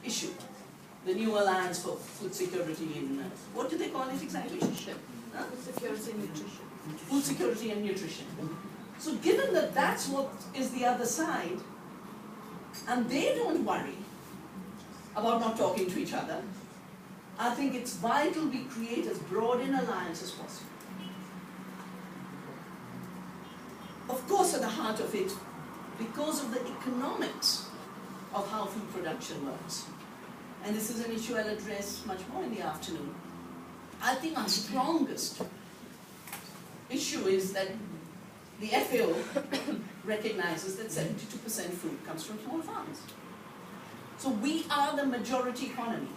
issue. The new Alliance for Food Security in, what do they call it exactly? Nutrition. Huh? Food security and nutrition. Food security and nutrition. So given that that's what is the other side, and they don't worry about not talking to each other, I think it's vital we create as broad an alliance as possible. Of course, at the heart of it, because of the economics of how food production works, and this is an issue I'll address much more in the afternoon, I think our strongest issue is that the FAO recognizes that 72% food comes from small farms. So we are the majority economy.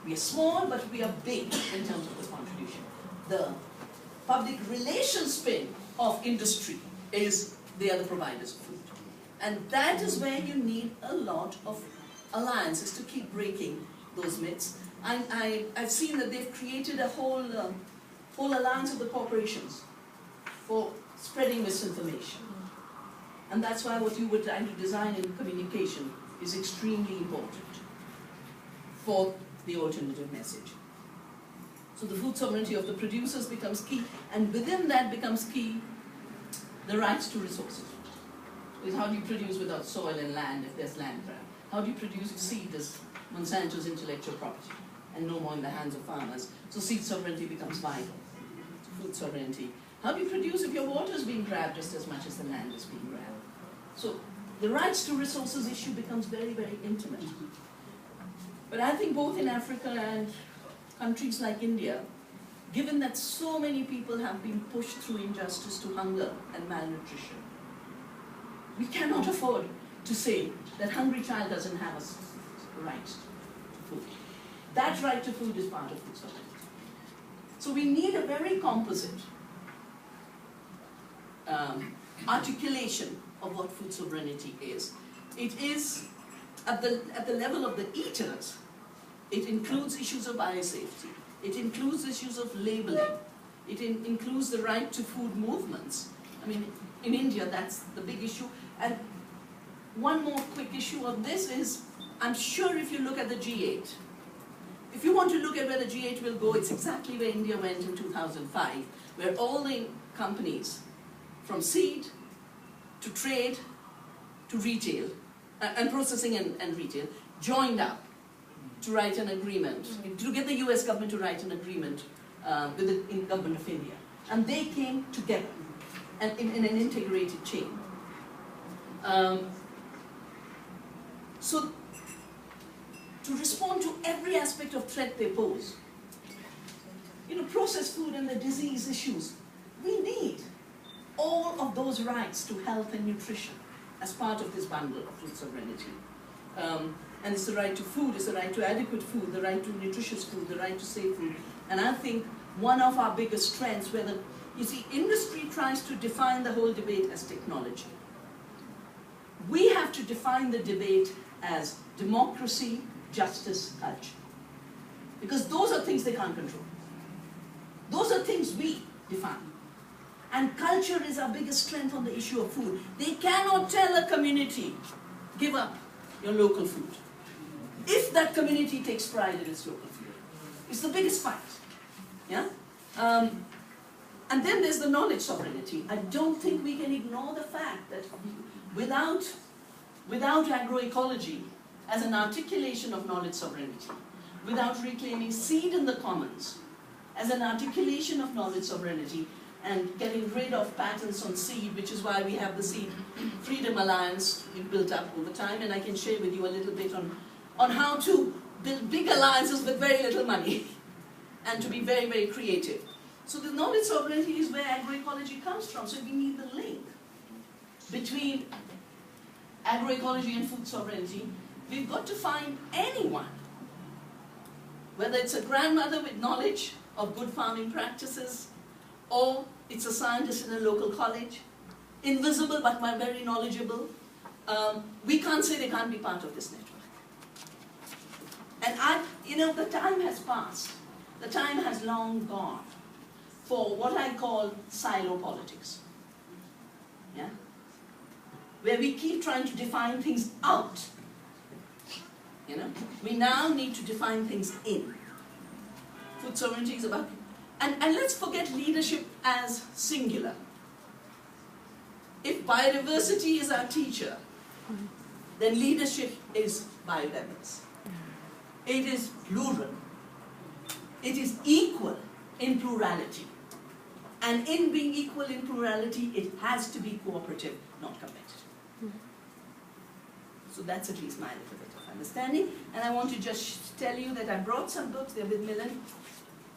We are small, but we are big in terms of the contribution. The public relations spin of industry is they are the providers of food. And that is where you need a lot of alliances to keep breaking those myths. I've seen that they've created a whole alliance of the corporations for spreading misinformation. And that's why what you were trying to design in communication is extremely important for the alternative message. So the food sovereignty of the producers becomes key, and within that becomes key the rights to resources. Because how do you produce without soil and land if there's land grab? How do you produce seed as Monsanto's intellectual property and no more in the hands of farmers? So seed sovereignty becomes vital to food sovereignty. How do you produce if your water is being grabbed just as much as the land is being grabbed? So the rights to resources issue becomes very, very intimate. But I think both in Africa and countries like India, given that so many people have been pushed through injustice to hunger and malnutrition, we cannot afford to say that hungry child doesn't have a right to food. That right to food is part of food sovereignty. So we need a very composite articulation of what food sovereignty is. It is at the level of the eaters. It includes issues of biosafety. It includes issues of labeling. It includes the right to food movements. I mean, in India, that's the big issue. And one more quick issue of this is, I'm sure if you look at the G8, if you want to look at where the G8 will go, it's exactly where India went in 2005, where all the companies, from seed to trade to retail, and processing and retail, joined up to write an agreement, to get the US government to write an agreement with the government of India. And they came together and in an integrated chain. So, to respond to every aspect of threat they pose, processed food and the disease issues, we need all of those rights to health and nutrition as part of this bundle of food sovereignty. And it's the right to food, it's the right to adequate food, the right to nutritious food, the right to safe food. And I think one of our biggest strengths, industry tries to define the whole debate as technology. We have to define the debate as democracy, justice, culture. Because those are things they can't control. Those are things we define. And culture is our biggest strength on the issue of food. They cannot tell a community, give up your local food, if that community takes pride in its local food. It's the biggest fight. Yeah? And then there's the knowledge sovereignty. I don't think we can ignore the fact that without agroecology as an articulation of knowledge sovereignty, without reclaiming seed in the commons as an articulation of knowledge sovereignty, and getting rid of patents on seed, which is why we have the Seed Freedom Alliance we've built up over time, and I can share with you a little bit on how to build big alliances with very little money and to be very, very creative. So the knowledge sovereignty is where agroecology comes from, so we need the link between agroecology and food sovereignty. We've got to find anyone, whether it's a grandmother with knowledge of good farming practices, or it's a scientist in a local college, invisible but very knowledgeable. We can't say they can't be part of this network. And the time has passed. The time has long gone for what I call silo politics. Yeah? Where we keep trying to define things out You know, we now need to define things in. Food sovereignty is about, and let's forget leadership as singular. If biodiversity is our teacher, then leadership is biodiverse. It is plural. It is equal in plurality. And in being equal in plurality, it has to be cooperative, not competitive. So that's at least my little bit of understanding. And I want to just tell you that I brought some books. They're with Milan.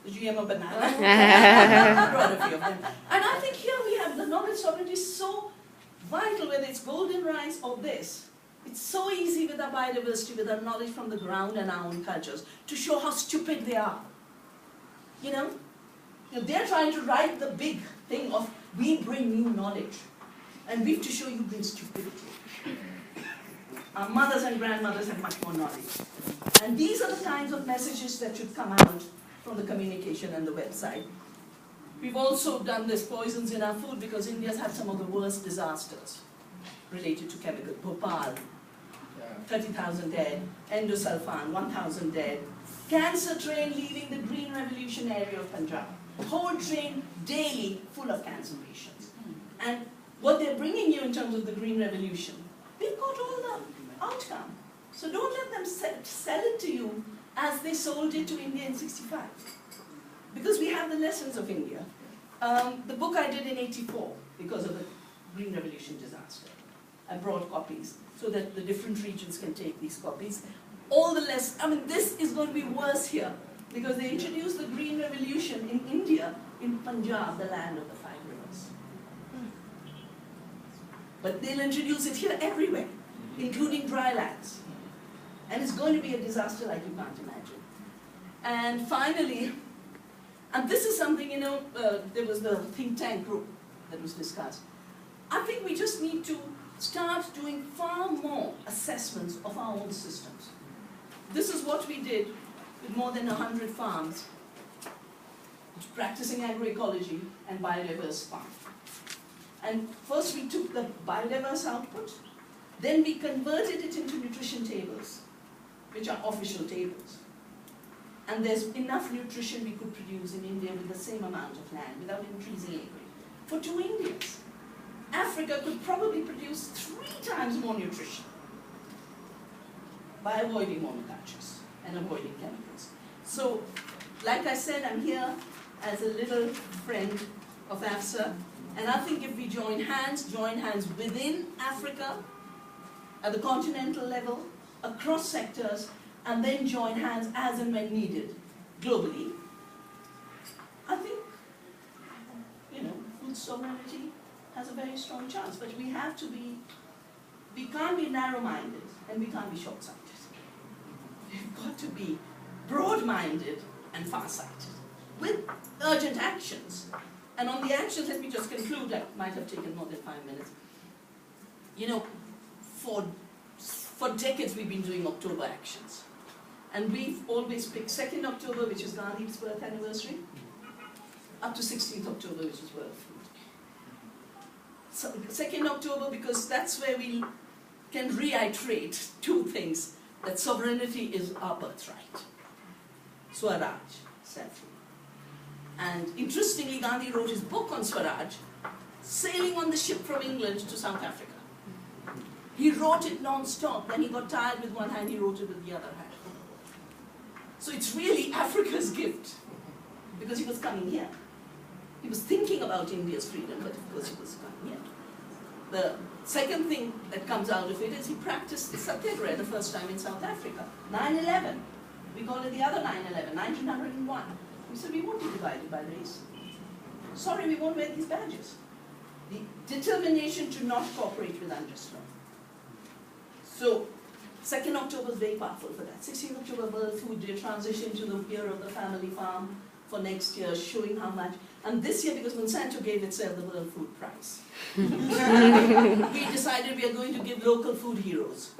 The GMO banana. I brought a few of them. And I think here we have the knowledge sovereignty is so vital, whether it's golden rice or this. It's so easy with our biodiversity, with our knowledge from the ground and our own cultures, to show how stupid they are. You know, they're trying to write the big thing of, we bring new knowledge. And we have to show you bring stupidity. Our mothers and grandmothers have much more knowledge. And these are the kinds of messages that should come out from the communication and the website. We've also done this poisons in our food because India's had some of the worst disasters related to chemical. Bhopal, 30,000 dead. Endosulfan, 1,000 dead. Cancer train leaving the Green Revolution area of Punjab. Whole train daily full of cancer patients. And what they're bringing you in terms of the Green Revolution, we've got all the outcome. So don't let them sell it to you as they sold it to India in '65. Because we have the lessons of India. The book I did in '84 because of the Green Revolution disaster. I brought copies so that the different regions can take these copies. All the less, I mean, this is going to be worse here because they introduced the Green Revolution in India, in Punjab, the land of the 5 rivers. But they'll introduce it here everywhere, including dry lands. And it's going to be a disaster like you can't imagine. And finally, and this is something, you know, there was the think tank group that was discussed. I think we just need to start doing far more assessments of our own systems. This is what we did with more than 100 farms, practicing agroecology and biodiverse farm. And first we took the biodiverse output, then we converted it into nutrition tables, which are official tables. And there's enough nutrition we could produce in India with the same amount of land without increasing acreage for 2 Indias. Africa could probably produce 3 times more nutrition by avoiding monocultures and avoiding chemicals. So, like I said, I'm here as a little friend of AFSA, and I think if we join hands within Africa, at the continental level, across sectors, and then join hands as and when needed, globally, I think, you know, food sovereignty has a very strong chance, but we have to be, we can't be narrow-minded, and we can't be short-sighted. We've got to be broad-minded and far-sighted, with urgent actions. And on the actions, let me just conclude, that might have taken more than 5 minutes. You know, for decades we've been doing October actions. And we've always picked 2nd October, which is Gandhi's birth anniversary, up to 16th October, which is World Food. So 2nd October, because that's where we can reiterate 2 things, that sovereignty is our birthright. Swaraj, self-rule. And interestingly, Gandhi wrote his book on Swaraj, sailing on the ship from England to South Africa. He wrote it non-stop, then he got tired with one hand, he wrote it with the other hand. So it's really Africa's gift, because he was coming here. He was thinking about India's freedom, but of course he was coming here. The second thing that comes out of it is he practiced satyagraha the first time in South Africa. 9/11, we call it the other 9/11, 1901. We said we won't be divided by race. Sorry, we won't wear these badges. The determination to not cooperate with unjust law. So, 2nd October is very powerful for that. 16th October, World Food Day, transition to the year of the family farm for next year, showing how much. And this year, because Monsanto gave itself the World Food Prize, we decided we are going to give local food heroes.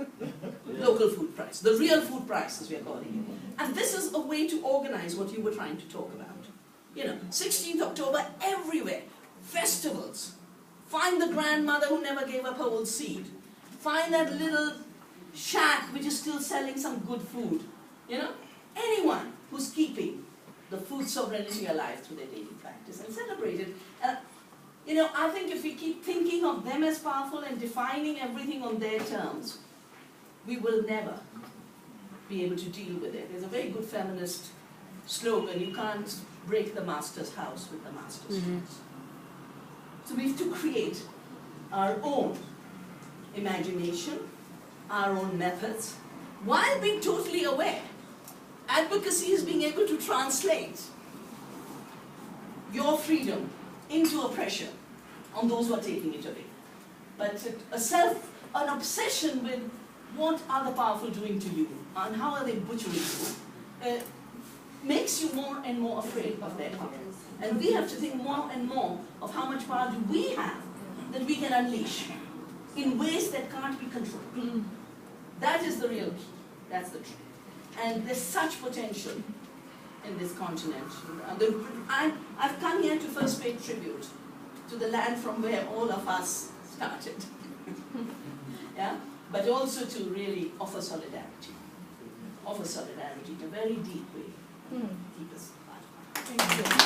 Local food prize. The real food prize, as we are calling it. And this is a way to organize what you were trying to talk about. You know, 16th October, everywhere. Festivals. Find the grandmother who never gave up her old seed. Find that little shack which is still selling some good food. You know, anyone who's keeping the food sovereignty alive through their daily practice and celebrate it. You know, I think if we keep thinking of them as powerful and defining everything on their terms, we will never be able to deal with it. There's a very good feminist slogan, you can't break the master's house with the master's tools. So we have to create our own imagination, our own methods, while being totally aware. Advocacy is being able to translate your freedom into oppression on those who are taking it away. But an obsession with what are the powerful doing to you and how are they butchering you makes you more and more afraid of their power. And we have to think more and more of how much power do we have that we can unleash in ways that can't be controlled. That is the real key. That's the truth. And there's such potential in this continent. I've come here to first pay tribute to the land from where all of us started. Yeah? But also to really offer solidarity. Offer solidarity in a very deep way. Deepest part. Thank you.